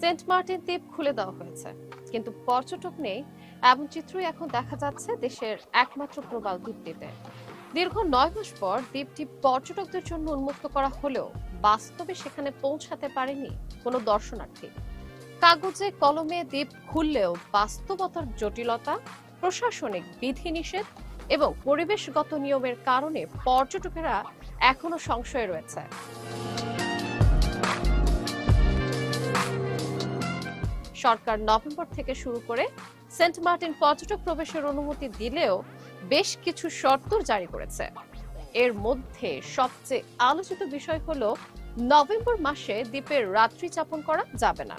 Saint Martin দ্বীপ খুলে দেওয়া হয়েছে, কিন্তু পর্যটক নেই এমন চিত্রই এখন দেখা যাচ্ছে দেশের একমাত্র প্রবাল দ্বীপটিতে। দীর্ঘ 9 মাস পর দ্বীপটি পর্যটকদের জন্য উন্মুক্ত করা হলেও বাস্তবে সেখানে পৌঁছাতে পারেনি কোনো দর্শনার্থী। কাগজে কলমে দ্বীপ খুললেও বাস্তবতার জটিলতা, প্রশাসনিক বিধিনিষেধ এবং পরিবেশগত নিয়মের কারণে পর্যটকেরা এখনো সংশয়ে রয়েছে। সরকার নভেম্বর থেকে শুরু করে সেন্ট মার্টিন পর্যটক প্রবেশের অনুমতি দিলেও বেশ কিছু শর্ত জারি করেছে। এর মধ্যে সবচেয়ে আলোচিত বিষয় হলো নভেম্বর মাসে দ্বীপের রাত্রি যাপন করা যাবে না,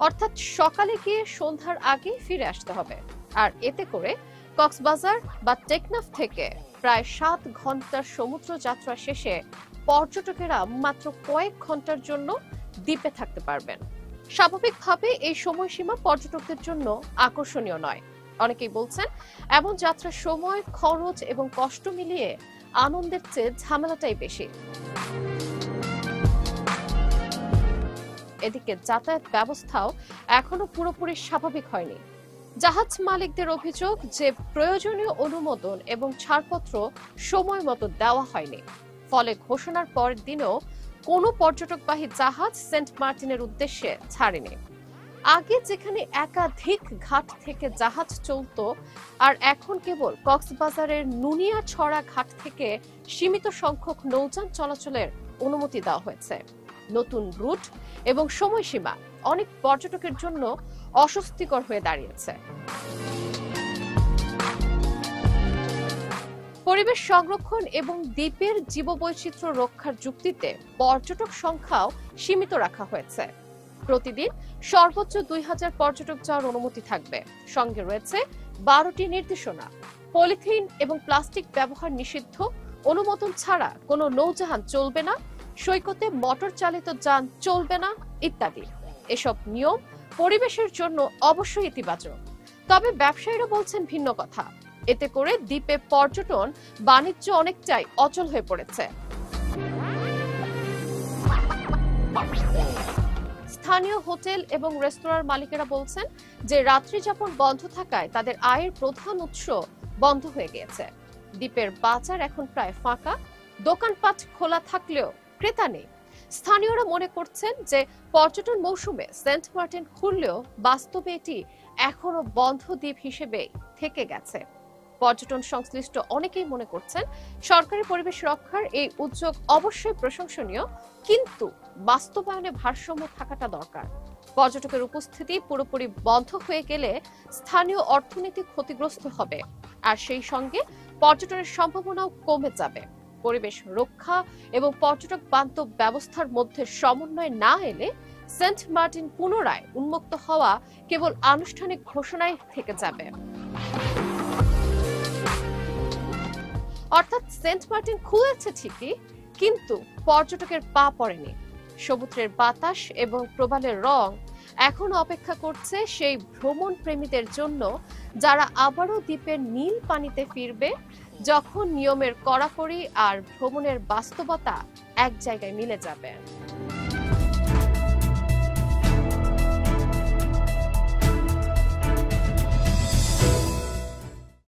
অর্থাৎ সকালে গিয়ে সন্ধ্যার আগে ফিরে আসতে হবে। আর এতে করে কক্সবাজার বা টেকনাফ থেকে প্রায় 7 ঘন্টার সমুদ্র যাত্রা শেষে পর্যটকেরা মাত্র কয়েক ঘন্টার জন্য দ্বীপে থাকতে পারবেন। স্বাভাবিকভাবে এই সময়সীমা পর্যটকদের জন্য আকর্ষণীয় নয়। অনেকেই বলছেন এমন যাত্রার সময়, খরচ এবং কষ্ট মিলিয়ে আনন্দের চেয়ে ঝামেলাটাই বেশি। এদিকে যাতায়াত ব্যবস্থাও এখনো পুরোপুরি স্বাভাবিক হয়নি। জাহাজ মালিকদের অভিযোগ যে প্রয়োজনীয় অনুমোদন এবং ছাড়পত্র সময় মতো দেওয়া হয়নি, ফলে ঘোষণার পরের দিনও কোনো পর্যটকবাহী জাহাজ সেন্ট মার্টিনের উদ্দেশ্যে ছাড়েনি। আগে যেখানে একাধিক ঘাট থেকে জাহাজ চলতো, আর এখন কেবল কক্সবাজারের নুনিয়াছড়া ঘাট থেকে সীমিত সংখ্যক নৌযান চলাচলের অনুমতি দেওয়া হয়েছে। নতুন রুট এবং সময়সীমা অনেক পর্যটকের জন্য অস্বস্তিকর হয়ে দাঁড়িয়েছে। পরিবেশ সংরক্ষণ এবং দ্বীপের জীববৈচিত্র্য রক্ষার যুক্তিতে পর্যটক সংখ্যাও সীমিত রাখা হয়েছে। প্রতিদিন সর্বোচ্চ 2000 পর্যটক যাওয়ার অনুমতি থাকবে। সঙ্গে রয়েছে 12টি নির্দেশনা। পলিথিন এবং প্লাস্টিক ব্যবহার নিষিদ্ধ, অনুমোদন ছাড়া কোনো নৌজাহাজ চলবে না, সৈকতে মোটর চালিত যান চলবে না ইত্যাদি। এসব নিয়ম পরিবেশের জন্য অবশ্যই ইতিবাচক, তবে ব্যবসায়ীরা বলছেন ভিন্ন কথা। এতে করে দ্বীপে পর্যটন বাণিজ্য অনেকটাই অচল হয়ে পড়েছে। স্থানীয় হোটেল এবং রেস্তোরাঁর মালিকেরা বলছেন যে রাত্রি যাপন বন্ধ থাকায় তাদের আয়ের প্রধান উৎস বন্ধ হয়ে গিয়েছে। দ্বীপের বাজার এখন প্রায় ফাঁকা, দোকানপাট খোলা থাকলেও ক্রেতা নেই। স্থানীয়রা মনে করছেন যে পর্যটন মৌসুমে সেন্ট মার্টিন খুললেও বাস্তবে এটি এখনো বন্ধ দ্বীপ হিসেবে থেকে গেছে। পর্যটন সংশ্লিষ্ট অনেকেই মনে করছেন সরকারি পরিবেশ রক্ষার এই উদ্যোগ অবশ্যই প্রশংসনীয়, কিন্তু বাস্তবায়নে ভারসাম্য থাকাটা দরকার। পর্যটকের উপস্থিতি পুরোপুরি বন্ধ হয়ে গেলে স্থানীয় অর্থনীতি ক্ষতিগ্রস্ত হবে, আর সেই সঙ্গে পর্যটনের সম্ভাবনাও কমে যাবে। পরিবেশ রক্ষা এবং পর্যটক বান্ধব ব্যবস্থার মধ্যে সমন্বয় না এলে সেন্ট মার্টিন পুনরায় উন্মুক্ত হওয়া কেবল আনুষ্ঠানিক ঘোষণায় থেকে যাবে। অর্থাৎ সেন্ট মার্টিন খুলেছে ঠিকই, কিন্তু পর্যটকের পা পড়েনি। সমুদ্রের বাতাস এবং প্রবালের রং এখন অপেক্ষা করছে সেই ভ্রমণ প্রেমীদের জন্য, যারা আবারও দ্বীপের নীল পানিতে ফিরবে যখন নিয়মের কড়াকড়ি আর ভ্রমণের বাস্তবতা এক জায়গায় মিলে যাবে।